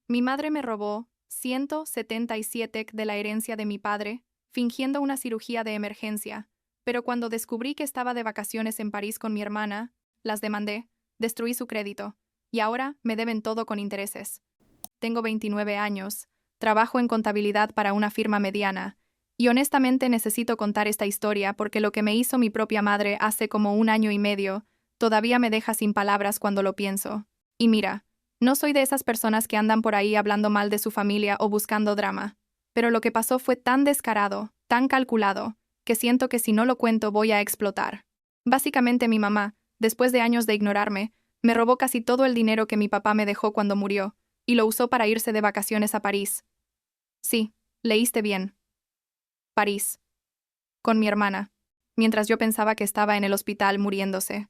Mi madre me robó 177 de la herencia de mi padre, fingiendo una cirugía de emergencia, pero cuando descubrí que estaba de vacaciones en París con mi hermana, las demandé, destruí su crédito, y ahora me deben todo con intereses. Tengo 29 años, trabajo en contabilidad para una firma mediana, y honestamente necesito contar esta historia porque lo que me hizo mi propia madre hace como 1 año y medio todavía me deja sin palabras cuando lo pienso. Y mira, no soy de esas personas que andan por ahí hablando mal de su familia o buscando drama, pero lo que pasó fue tan descarado, tan calculado, que siento que si no lo cuento voy a explotar. Básicamente mi mamá, después de años de ignorarme, me robó casi todo el dinero que mi papá me dejó cuando murió, y lo usó para irse de vacaciones a París. Sí, leíste bien. París. Con mi hermana, mientras yo pensaba que estaba en el hospital muriéndose.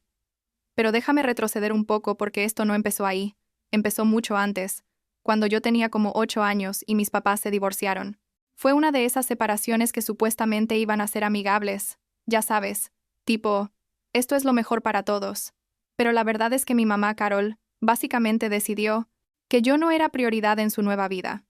Pero déjame retroceder un poco porque esto no empezó ahí, empezó mucho antes, cuando yo tenía como 8 años y mis papás se divorciaron. Fue una de esas separaciones que supuestamente iban a ser amigables, ya sabes, tipo, esto es lo mejor para todos. Pero la verdad es que mi mamá, Carol, básicamente decidió que yo no era prioridad en su nueva vida.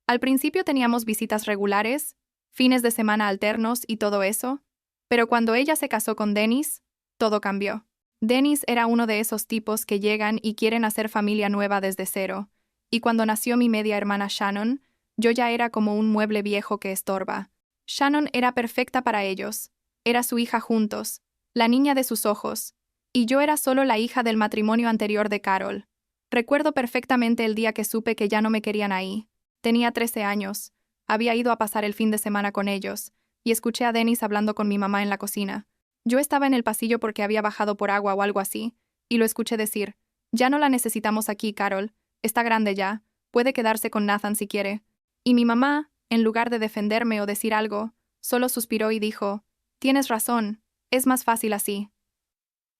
Al principio teníamos visitas regulares, fines de semana alternos y todo eso, pero cuando ella se casó con Dennis, todo cambió. Dennis era uno de esos tipos que llegan y quieren hacer familia nueva desde cero, y cuando nació mi media hermana Shannon, yo ya era como un mueble viejo que estorba. Shannon era perfecta para ellos, era su hija juntos, la niña de sus ojos, y yo era solo la hija del matrimonio anterior de Carol. Recuerdo perfectamente el día que supe que ya no me querían ahí. Tenía 13 años, había ido a pasar el fin de semana con ellos, y escuché a Dennis hablando con mi mamá en la cocina. Yo estaba en el pasillo porque había bajado por agua o algo así, y lo escuché decir, ya no la necesitamos aquí, Carol, está grande ya, puede quedarse con Nathan si quiere. Y mi mamá, en lugar de defenderme o decir algo, solo suspiró y dijo, tienes razón, es más fácil así.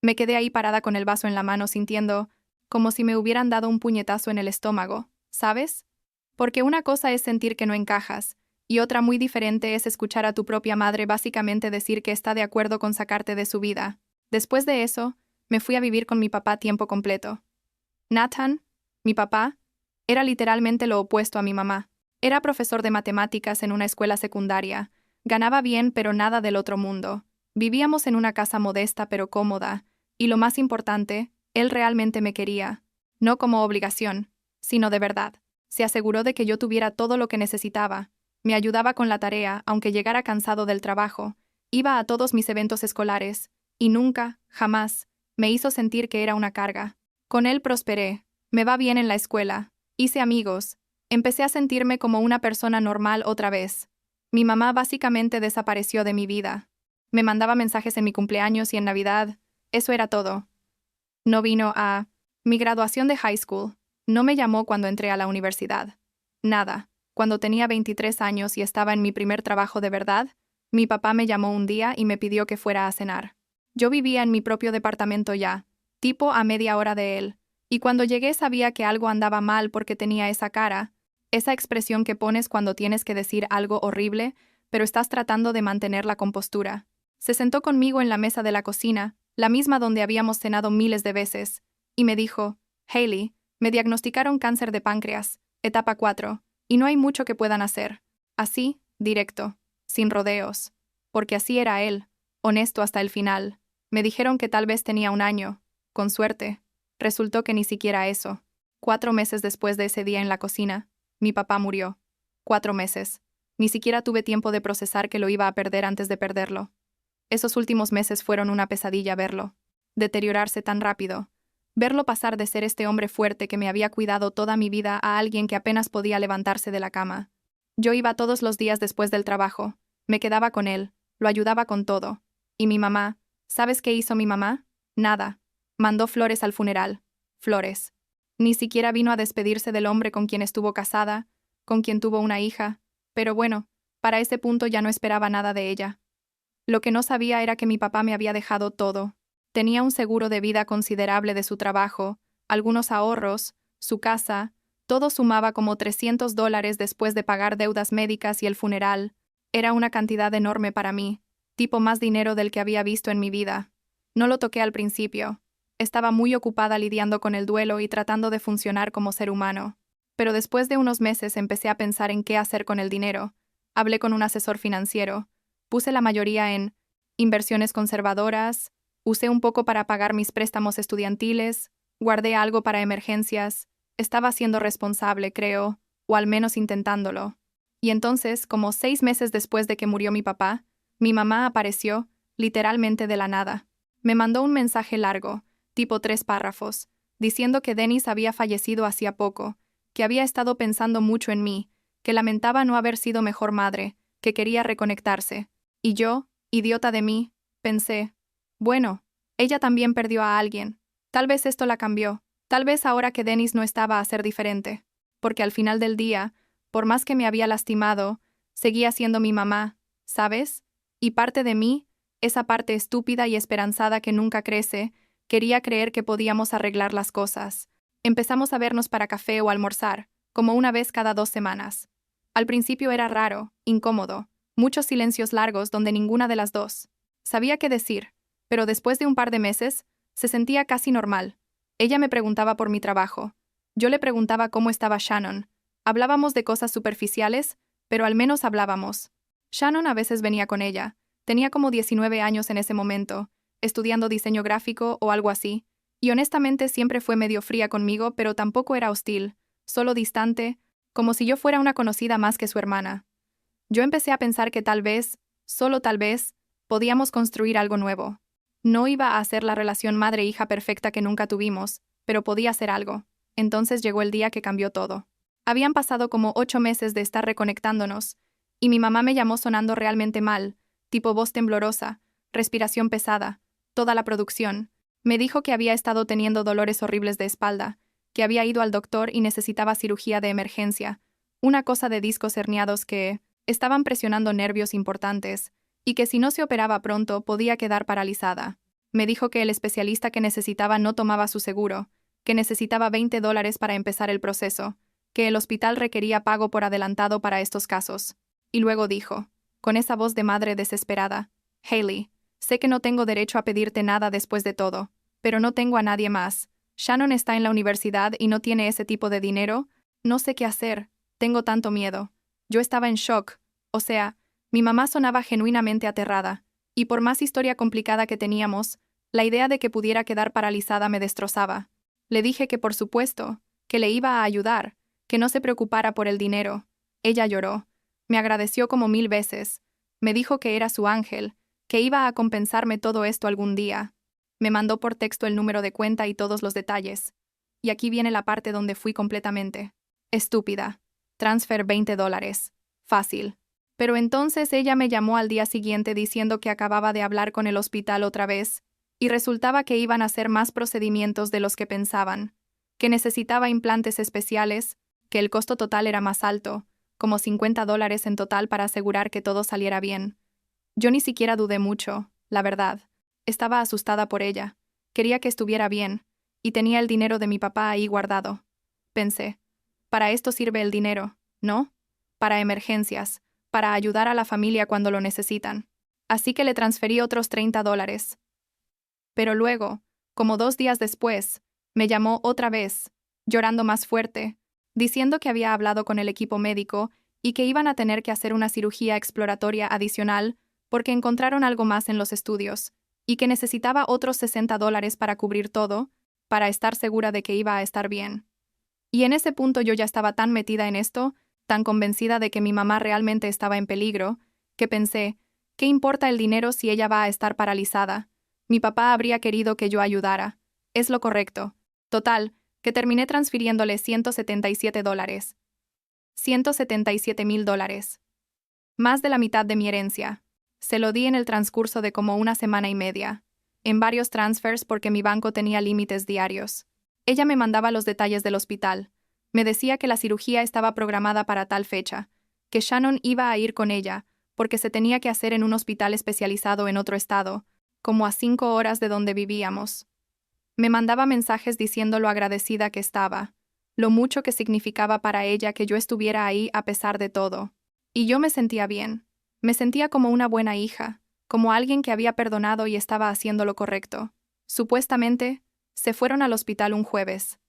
Me quedé ahí parada con el vaso en la mano sintiendo como si me hubieran dado un puñetazo en el estómago, ¿sabes? Porque una cosa es sentir que no encajas, y otra muy diferente es escuchar a tu propia madre básicamente decir que está de acuerdo con sacarte de su vida. Después de eso, me fui a vivir con mi papá tiempo completo. Nathan, mi papá, era literalmente lo opuesto a mi mamá. Era profesor de matemáticas en una escuela secundaria. Ganaba bien, pero nada del otro mundo. Vivíamos en una casa modesta pero cómoda, y lo más importante, él realmente me quería. No como obligación, sino de verdad. Se aseguró de que yo tuviera todo lo que necesitaba. Me ayudaba con la tarea, aunque llegara cansado del trabajo. Iba a todos mis eventos escolares, y nunca, jamás, me hizo sentir que era una carga. Con él prosperé, me va bien en la escuela, hice amigos, empecé a sentirme como una persona normal otra vez. Mi mamá básicamente desapareció de mi vida. Me mandaba mensajes en mi cumpleaños y en Navidad, eso era todo. No vino a mi graduación de high school, no me llamó cuando entré a la universidad. Nada. Cuando tenía 23 años y estaba en mi primer trabajo de verdad, mi papá me llamó un día y me pidió que fuera a cenar. Yo vivía en mi propio departamento ya, tipo a media hora de él, y cuando llegué sabía que algo andaba mal porque tenía esa cara, esa expresión que pones cuando tienes que decir algo horrible, pero estás tratando de mantener la compostura. Se sentó conmigo en la mesa de la cocina, la misma donde habíamos cenado miles de veces, y me dijo, Hailey, me diagnosticaron cáncer de páncreas, etapa 4, y no hay mucho que puedan hacer. Así, directo, sin rodeos. Porque así era él, honesto hasta el final. Me dijeron que tal vez tenía 1 año, con suerte. Resultó que ni siquiera eso. 4 meses después de ese día en la cocina, mi papá murió. 4 meses. Ni siquiera tuve tiempo de procesar que lo iba a perder antes de perderlo. Esos últimos meses fueron una pesadilla verlo. Deteriorarse tan rápido. Verlo pasar de ser este hombre fuerte que me había cuidado toda mi vida a alguien que apenas podía levantarse de la cama. Yo iba todos los días después del trabajo. Me quedaba con él, lo ayudaba con todo. Y mi mamá, ¿sabes qué hizo mi mamá? Nada. Mandó flores al funeral. Flores. Ni siquiera vino a despedirse del hombre con quien estuvo casada, con quien tuvo una hija. Pero bueno, para ese punto ya no esperaba nada de ella. Lo que no sabía era que mi papá me había dejado todo. Tenía un seguro de vida considerable de su trabajo, algunos ahorros, su casa, todo sumaba como $300 después de pagar deudas médicas y el funeral. Era una cantidad enorme para mí, tipo más dinero del que había visto en mi vida. No lo toqué al principio. Estaba muy ocupada lidiando con el duelo y tratando de funcionar como ser humano. Pero después de unos meses empecé a pensar en qué hacer con el dinero. Hablé con un asesor financiero. Puse la mayoría en inversiones conservadoras, usé un poco para pagar mis préstamos estudiantiles, guardé algo para emergencias. Estaba siendo responsable, creo, o al menos intentándolo. Y entonces, como 6 meses después de que murió mi papá, mi mamá apareció, literalmente de la nada. Me mandó un mensaje largo, tipo 3 párrafos, diciendo que Dennis había fallecido hacía poco, que había estado pensando mucho en mí, que lamentaba no haber sido mejor madre, que quería reconectarse. Y yo, idiota de mí, pensé, bueno, ella también perdió a alguien. Tal vez esto la cambió. Tal vez ahora que Dennis no estaba a ser diferente. Porque al final del día, por más que me había lastimado, seguía siendo mi mamá, ¿sabes? Y parte de mí, esa parte estúpida y esperanzada que nunca crece, quería creer que podíamos arreglar las cosas. Empezamos a vernos para café o almorzar, como una vez cada 2 semanas. Al principio era raro, incómodo, muchos silencios largos donde ninguna de las dos sabía qué decir, pero después de un par de meses, se sentía casi normal. Ella me preguntaba por mi trabajo. Yo le preguntaba cómo estaba Shannon. Hablábamos de cosas superficiales, pero al menos hablábamos. Shannon a veces venía con ella. Tenía como 19 años en ese momento, estudiando diseño gráfico o algo así, y honestamente siempre fue medio fría conmigo, pero tampoco era hostil, solo distante, como si yo fuera una conocida más que su hermana. Yo empecé a pensar que tal vez, solo tal vez, podíamos construir algo nuevo. No iba a ser la relación madre-hija perfecta que nunca tuvimos, pero podía ser algo. Entonces llegó el día que cambió todo. Habían pasado como 8 meses de estar reconectándonos, y mi mamá me llamó sonando realmente mal, tipo voz temblorosa, respiración pesada, toda la producción. Me dijo que había estado teniendo dolores horribles de espalda, que había ido al doctor y necesitaba cirugía de emergencia, una cosa de discos herniados que estaban presionando nervios importantes, y que si no se operaba pronto podía quedar paralizada. Me dijo que el especialista que necesitaba no tomaba su seguro, que necesitaba $20 para empezar el proceso, que el hospital requería pago por adelantado para estos casos. Y luego dijo, con esa voz de madre desesperada, Hailey, sé que no tengo derecho a pedirte nada después de todo, pero no tengo a nadie más. Shannon está en la universidad y no tiene ese tipo de dinero. No sé qué hacer. Tengo tanto miedo. Yo estaba en shock. O sea, mi mamá sonaba genuinamente aterrada, y por más historia complicada que teníamos, la idea de que pudiera quedar paralizada me destrozaba. Le dije que por supuesto, que le iba a ayudar, que no se preocupara por el dinero. Ella lloró. Me agradeció como 1000 veces. Me dijo que era su ángel, que iba a compensarme todo esto algún día. Me mandó por texto el número de cuenta y todos los detalles. Y aquí viene la parte donde fui completamente estúpida. Transfer $20. Fácil. Pero entonces ella me llamó al día siguiente diciendo que acababa de hablar con el hospital otra vez, y resultaba que iban a hacer más procedimientos de los que pensaban, que necesitaba implantes especiales, que el costo total era más alto, como $50 en total para asegurar que todo saliera bien. Yo ni siquiera dudé mucho, la verdad. Estaba asustada por ella. Quería que estuviera bien, y tenía el dinero de mi papá ahí guardado. Pensé, para esto sirve el dinero, ¿no? Para emergencias, para ayudar a la familia cuando lo necesitan. Así que le transferí otros $30. Pero luego, como 2 días después, me llamó otra vez, llorando más fuerte, diciendo que había hablado con el equipo médico y que iban a tener que hacer una cirugía exploratoria adicional porque encontraron algo más en los estudios, y que necesitaba otros $60 para cubrir todo, para estar segura de que iba a estar bien. Y en ese punto yo ya estaba tan metida en esto, tan convencida de que mi mamá realmente estaba en peligro, que pensé, ¿qué importa el dinero si ella va a estar paralizada? Mi papá habría querido que yo ayudara. Es lo correcto. Total, que terminé transfiriéndole $177. $177,000. Más de la mitad de mi herencia. Se lo di en el transcurso de como una semana y media, en varios transfers porque mi banco tenía límites diarios. Ella me mandaba los detalles del hospital. Me decía que la cirugía estaba programada para tal fecha, que Shannon iba a ir con ella, porque se tenía que hacer en un hospital especializado en otro estado, como a 5 horas de donde vivíamos. Me mandaba mensajes diciendo lo agradecida que estaba, lo mucho que significaba para ella que yo estuviera ahí a pesar de todo. Y yo me sentía bien. Me sentía como una buena hija, como alguien que había perdonado y estaba haciendo lo correcto. Supuestamente, se fueron al hospital un jueves.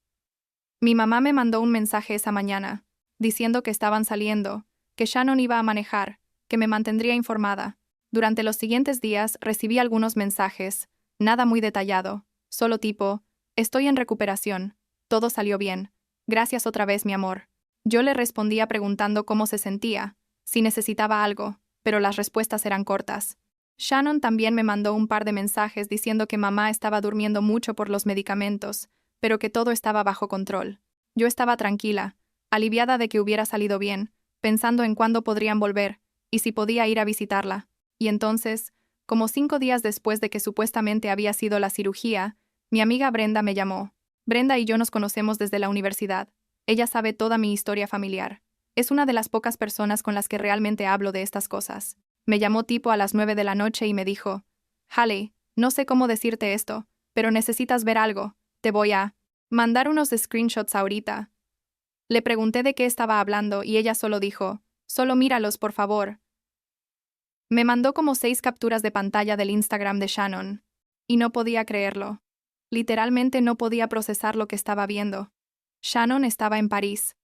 Mi mamá me mandó un mensaje esa mañana, diciendo que estaban saliendo, que Shannon iba a manejar, que me mantendría informada. Durante los siguientes días recibí algunos mensajes, nada muy detallado, solo tipo, estoy en recuperación, todo salió bien, gracias otra vez mi amor. Yo le respondía preguntando cómo se sentía, si necesitaba algo, pero las respuestas eran cortas. Shannon también me mandó un par de mensajes diciendo que mamá estaba durmiendo mucho por los medicamentos, pero que todo estaba bajo control. Yo estaba tranquila, aliviada de que hubiera salido bien, pensando en cuándo podrían volver, y si podía ir a visitarla. Y entonces, como 5 días después de que supuestamente había sido la cirugía, mi amiga Brenda me llamó. Brenda y yo nos conocemos desde la universidad. Ella sabe toda mi historia familiar. Es una de las pocas personas con las que realmente hablo de estas cosas. Me llamó tipo a las 9 de la noche y me dijo, Haley, no sé cómo decirte esto, pero necesitas ver algo. Te voy a mandar unos screenshots ahorita. Le pregunté de qué estaba hablando y ella solo dijo, solo míralos por favor. Me mandó como 6 capturas de pantalla del Instagram de Shannon. Y no podía creerlo. Literalmente no podía procesar lo que estaba viendo. Shannon estaba en París.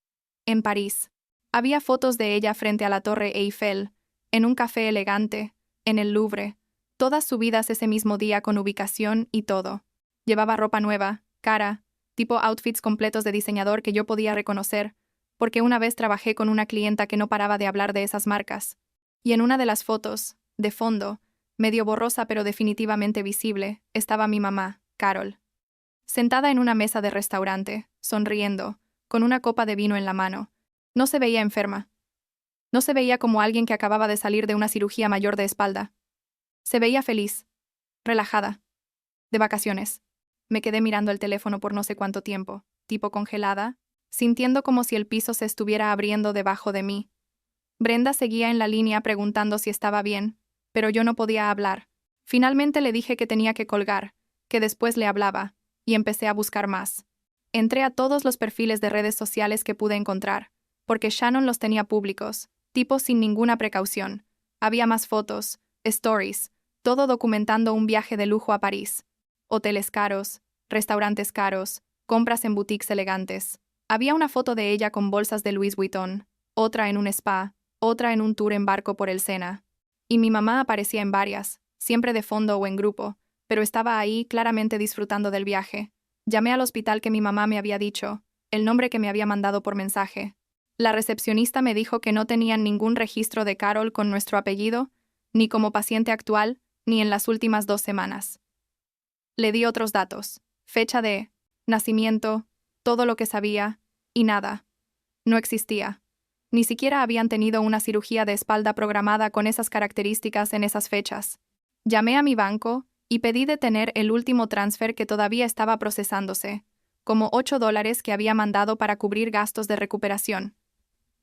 En París. Había fotos de ella frente a la Torre Eiffel, en un café elegante, en el Louvre, todas subidas ese mismo día con ubicación y todo. Llevaba ropa nueva, cara, tipo outfits completos de diseñador que yo podía reconocer, porque una vez trabajé con una clienta que no paraba de hablar de esas marcas. Y en una de las fotos, de fondo, medio borrosa pero definitivamente visible, estaba mi mamá, Carol. Sentada en una mesa de restaurante, sonriendo, con una copa de vino en la mano. No se veía enferma. No se veía como alguien que acababa de salir de una cirugía mayor de espalda. Se veía feliz, relajada, de vacaciones. Me quedé mirando el teléfono por no sé cuánto tiempo, tipo congelada, sintiendo como si el piso se estuviera abriendo debajo de mí. Brenda seguía en la línea preguntando si estaba bien, pero yo no podía hablar. Finalmente le dije que tenía que colgar, que después le hablaba, y empecé a buscar más. Entré a todos los perfiles de redes sociales que pude encontrar, porque Shannon los tenía públicos, tipo sin ninguna precaución. Había más fotos, stories, todo documentando un viaje de lujo a París. Hoteles caros, restaurantes caros, compras en boutiques elegantes. Había una foto de ella con bolsas de Louis Vuitton, otra en un spa, otra en un tour en barco por el Sena. Y mi mamá aparecía en varias, siempre de fondo o en grupo, pero estaba ahí claramente disfrutando del viaje. Llamé al hospital que mi mamá me había dicho, el nombre que me había mandado por mensaje. La recepcionista me dijo que no tenían ningún registro de Carol con nuestro apellido, ni como paciente actual, ni en las últimas 2 semanas. Le di otros datos, fecha de nacimiento, todo lo que sabía, y nada. No existía. Ni siquiera habían tenido una cirugía de espalda programada con esas características en esas fechas. Llamé a mi banco y pedí detener el último transfer que todavía estaba procesándose, como $8 que había mandado para cubrir gastos de recuperación.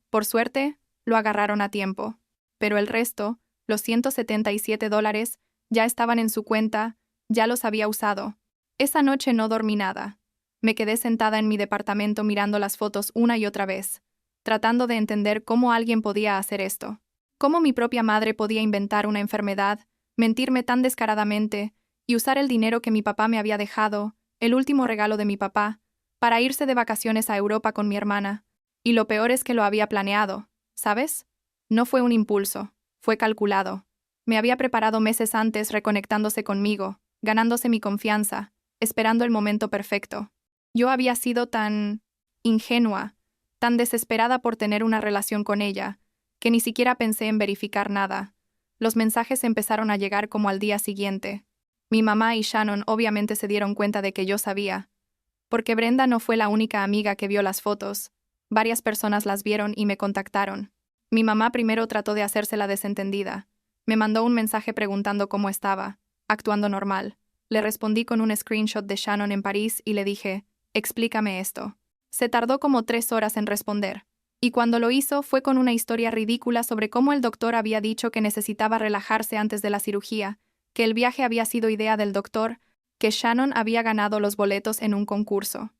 Por suerte, lo agarraron a tiempo, pero el resto, los $177, ya estaban en su cuenta, ya los había usado. Esa noche no dormí nada. Me quedé sentada en mi departamento mirando las fotos una y otra vez, tratando de entender cómo alguien podía hacer esto. Cómo mi propia madre podía inventar una enfermedad, mentirme tan descaradamente, y usar el dinero que mi papá me había dejado, el último regalo de mi papá, para irse de vacaciones a Europa con mi hermana. Y lo peor es que lo había planeado, ¿sabes? No fue un impulso, fue calculado. Me había preparado meses antes reconectándose conmigo, ganándose mi confianza, esperando el momento perfecto. Yo había sido tan ingenua, tan desesperada por tener una relación con ella, que ni siquiera pensé en verificar nada. Los mensajes empezaron a llegar como al día siguiente. Mi mamá y Shannon obviamente se dieron cuenta de que yo sabía. Porque Brenda no fue la única amiga que vio las fotos. Varias personas las vieron y me contactaron. Mi mamá primero trató de hacerse la desentendida. Me mandó un mensaje preguntando cómo estaba, actuando normal. Le respondí con un screenshot de Shannon en París y le dije, explícame esto. Se tardó como 3 horas en responder. Y cuando lo hizo fue con una historia ridícula sobre cómo el doctor había dicho que necesitaba relajarse antes de la cirugía, que el viaje había sido idea del doctor, que Shannon había ganado los boletos en un concurso.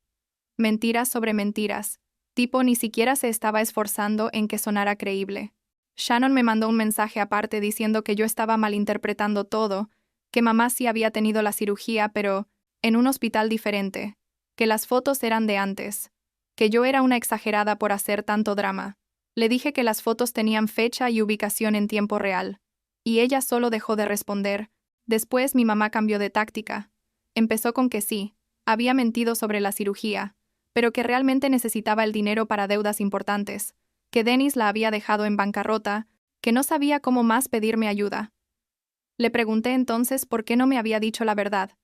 Mentiras sobre mentiras. Tipo ni siquiera se estaba esforzando en que sonara creíble. Shannon me mandó un mensaje aparte diciendo que yo estaba malinterpretando todo, que mamá sí había tenido la cirugía pero en un hospital diferente, que las fotos eran de antes. que yo era una exagerada por hacer tanto drama. Le dije que las fotos tenían fecha y ubicación en tiempo real. Y ella solo dejó de responder. Después mi mamá cambió de táctica. Empezó con que sí, había mentido sobre la cirugía, pero que realmente necesitaba el dinero para deudas importantes, que Dennis la había dejado en bancarrota, que no sabía cómo más pedirme ayuda. Le pregunté entonces por qué no me había dicho la verdad,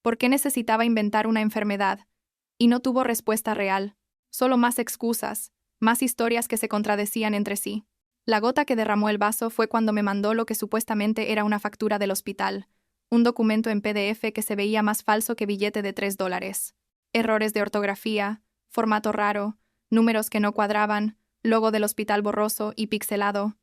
por qué necesitaba inventar una enfermedad, y no tuvo respuesta real, solo más excusas, más historias que se contradecían entre sí. La gota que derramó el vaso fue cuando me mandó lo que supuestamente era una factura del hospital, un documento en PDF que se veía más falso que billete de $3. Errores de ortografía, formato raro, números que no cuadraban, logo del hospital borroso y pixelado.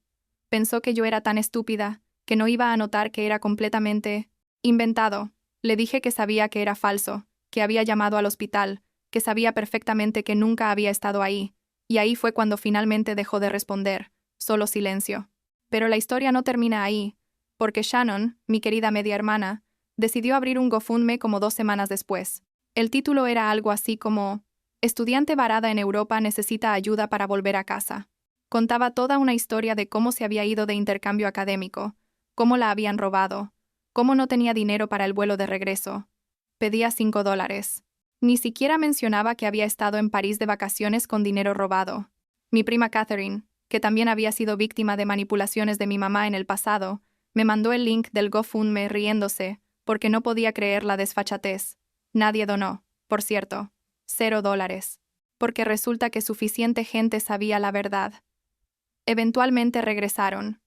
Pensó que yo era tan estúpida, que no iba a notar que era completamente inventado. Le dije que sabía que era falso, que había llamado al hospital, que sabía perfectamente que nunca había estado ahí, y ahí fue cuando finalmente dejó de responder, solo silencio. Pero la historia no termina ahí, porque Shannon, mi querida media hermana, decidió abrir un GoFundMe como 2 semanas después. El título era algo así como «Estudiante varada en Europa necesita ayuda para volver a casa». Contaba toda una historia de cómo se había ido de intercambio académico, cómo la habían robado, cómo no tenía dinero para el vuelo de regreso. Pedía $5. Ni siquiera mencionaba que había estado en París de vacaciones con dinero robado. Mi prima Catherine, que también había sido víctima de manipulaciones de mi mamá en el pasado, me mandó el link del GoFundMe riéndose, porque no podía creer la desfachatez. Nadie donó, por cierto. $0. Porque resulta que suficiente gente sabía la verdad. Eventualmente regresaron.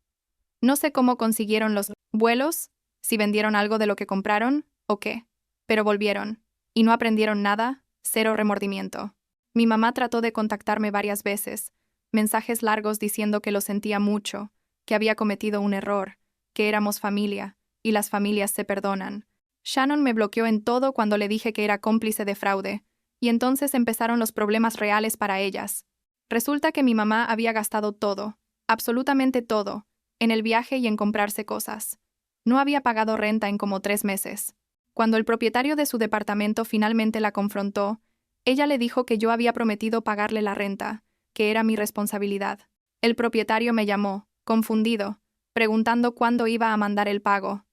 No sé cómo consiguieron los vuelos, si vendieron algo de lo que compraron, o qué. Pero volvieron. Y no aprendieron nada, cero remordimiento. Mi mamá trató de contactarme varias veces, mensajes largos diciendo que lo sentía mucho, que había cometido un error, que éramos familia, y las familias se perdonan. Shannon me bloqueó en todo cuando le dije que era cómplice de fraude, y entonces empezaron los problemas reales para ellas. Resulta que mi mamá había gastado todo, absolutamente todo, en el viaje y en comprarse cosas. No había pagado renta en como 3 meses. Cuando el propietario de su departamento finalmente la confrontó, ella le dijo que yo había prometido pagarle la renta, que era mi responsabilidad. El propietario me llamó, confundido, preguntando cuándo iba a mandar el pago.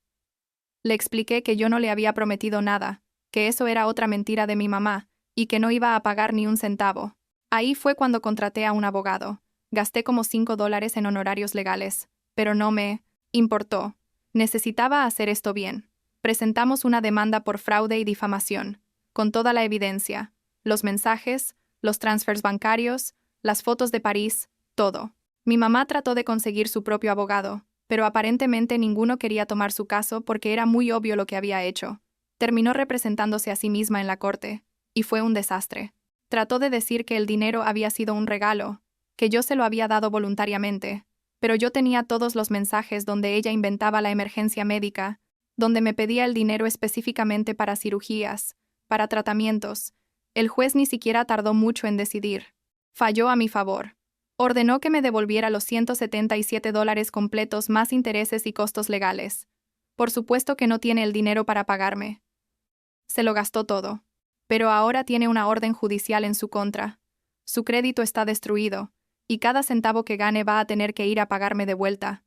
Le expliqué que yo no le había prometido nada, que eso era otra mentira de mi mamá, y que no iba a pagar ni un centavo. Ahí fue cuando contraté a un abogado. Gasté como $5 en honorarios legales, pero no me importó. Necesitaba hacer esto bien. Presentamos una demanda por fraude y difamación, con toda la evidencia, los mensajes, los transfers bancarios, las fotos de París, todo. Mi mamá trató de conseguir su propio abogado, pero aparentemente ninguno quería tomar su caso porque era muy obvio lo que había hecho. Terminó representándose a sí misma en la corte, y fue un desastre. Trató de decir que el dinero había sido un regalo, que yo se lo había dado voluntariamente, pero yo tenía todos los mensajes donde ella inventaba la emergencia médica, donde me pedía el dinero específicamente para cirugías, para tratamientos. El juez ni siquiera tardó mucho en decidir. Falló a mi favor. Ordenó que me devolviera los $177 completos más intereses y costos legales. Por supuesto que no tiene el dinero para pagarme. Se lo gastó todo. Pero ahora tiene una orden judicial en su contra. Su crédito está destruido, y cada centavo que gane va a tener que ir a pagarme de vuelta.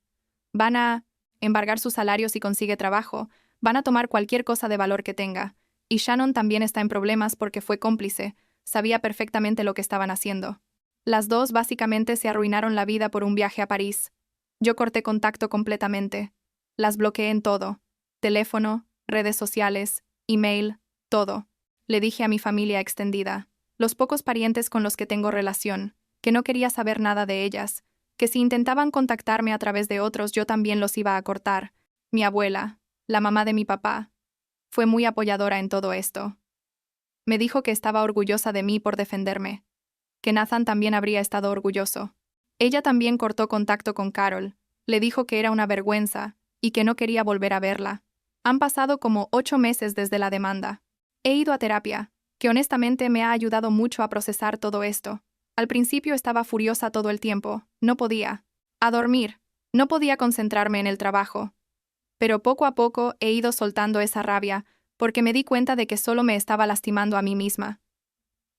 Van a embargar su salario si consigue trabajo, van a tomar cualquier cosa de valor que tenga. Y Shannon también está en problemas porque fue cómplice, sabía perfectamente lo que estaban haciendo. Las dos básicamente se arruinaron la vida por un viaje a París. Yo corté contacto completamente. Las bloqueé en todo. Teléfono, redes sociales, email, todo. Le dije a mi familia extendida, los pocos parientes con los que tengo relación, que no quería saber nada de ellas, que si intentaban contactarme a través de otros yo también los iba a cortar. Mi abuela, la mamá de mi papá, fue muy apoyadora en todo esto. Me dijo que estaba orgullosa de mí por defenderme, que Nathan también habría estado orgulloso. Ella también cortó contacto con Carol, le dijo que era una vergüenza y que no quería volver a verla. Han pasado como 8 meses desde la demanda. He ido a terapia, que honestamente me ha ayudado mucho a procesar todo esto. Al principio estaba furiosa todo el tiempo, no podía. A dormir, no podía concentrarme en el trabajo. Pero poco a poco he ido soltando esa rabia, porque me di cuenta de que solo me estaba lastimando a mí misma.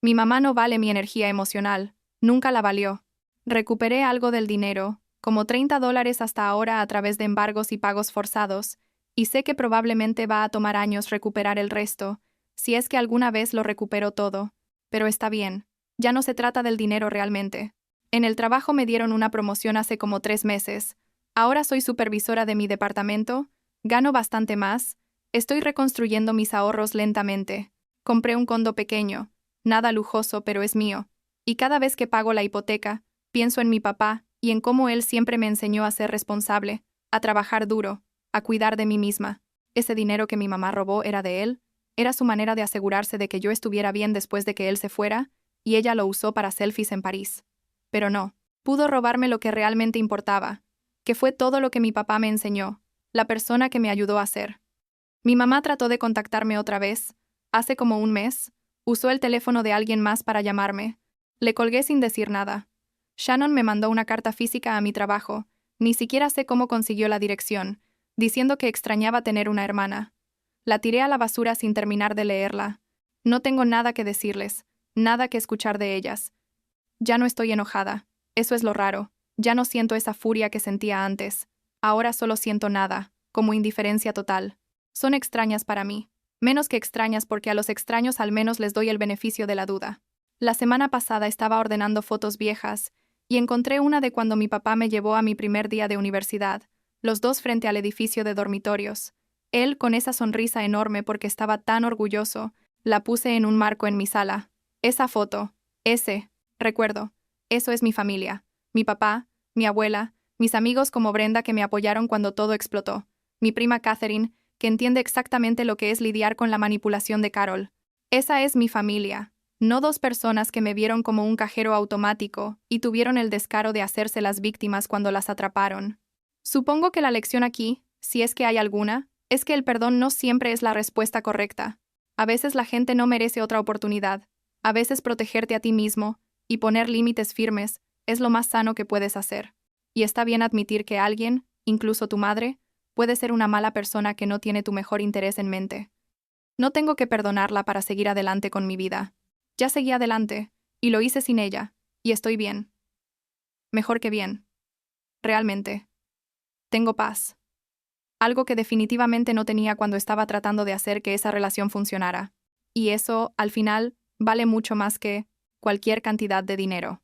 Mi mamá no vale mi energía emocional, nunca la valió. Recuperé algo del dinero, como $30 hasta ahora a través de embargos y pagos forzados, y sé que probablemente va a tomar años recuperar el resto, si es que alguna vez lo recupero todo. Pero está bien, ya no se trata del dinero realmente. En el trabajo me dieron una promoción hace como 3 meses. Ahora soy supervisora de mi departamento, gano bastante más, estoy reconstruyendo mis ahorros lentamente. Compré un condo pequeño, nada lujoso pero es mío, y cada vez que pago la hipoteca, pienso en mi papá y en cómo él siempre me enseñó a ser responsable, a trabajar duro, a cuidar de mí misma. Ese dinero que mi mamá robó era de él, era su manera de asegurarse de que yo estuviera bien después de que él se fuera, y ella lo usó para selfies en París. Pero no, pudo robarme lo que realmente importaba, que fue todo lo que mi papá me enseñó, la persona que me ayudó a ser. Mi mamá trató de contactarme otra vez, hace como un mes, usó el teléfono de alguien más para llamarme. Le colgué sin decir nada. Shannon me mandó una carta física a mi trabajo, ni siquiera sé cómo consiguió la dirección, diciendo que extrañaba tener una hermana. La tiré a la basura sin terminar de leerla. No tengo nada que decirles, nada que escuchar de ellas. Ya no estoy enojada, eso es lo raro, ya no siento esa furia que sentía antes. Ahora solo siento nada, como indiferencia total. Son extrañas para mí, menos que extrañas porque a los extraños al menos les doy el beneficio de la duda. La semana pasada estaba ordenando fotos viejas, y encontré una de cuando mi papá me llevó a mi primer día de universidad, los dos frente al edificio de dormitorios. Él, con esa sonrisa enorme porque estaba tan orgulloso, la puse en un marco en mi sala. Esa foto, recuerdo, eso es mi familia. Mi papá, mi abuela, mis amigos como Brenda que me apoyaron cuando todo explotó, mi prima Catherine, que entiende exactamente lo que es lidiar con la manipulación de Carol. Esa es mi familia, no dos personas que me vieron como un cajero automático y tuvieron el descaro de hacerse las víctimas cuando las atraparon. Supongo que la lección aquí, si es que hay alguna, es que el perdón no siempre es la respuesta correcta. A veces la gente no merece otra oportunidad. A veces protegerte a ti mismo y poner límites firmes es lo más sano que puedes hacer. Y está bien admitir que alguien, incluso tu madre, puede ser una mala persona que no tiene tu mejor interés en mente. No tengo que perdonarla para seguir adelante con mi vida. Ya seguí adelante, y lo hice sin ella, y estoy bien. Mejor que bien. Realmente. Tengo paz. Algo que definitivamente no tenía cuando estaba tratando de hacer que esa relación funcionara. Y eso, al final, vale mucho más que cualquier cantidad de dinero.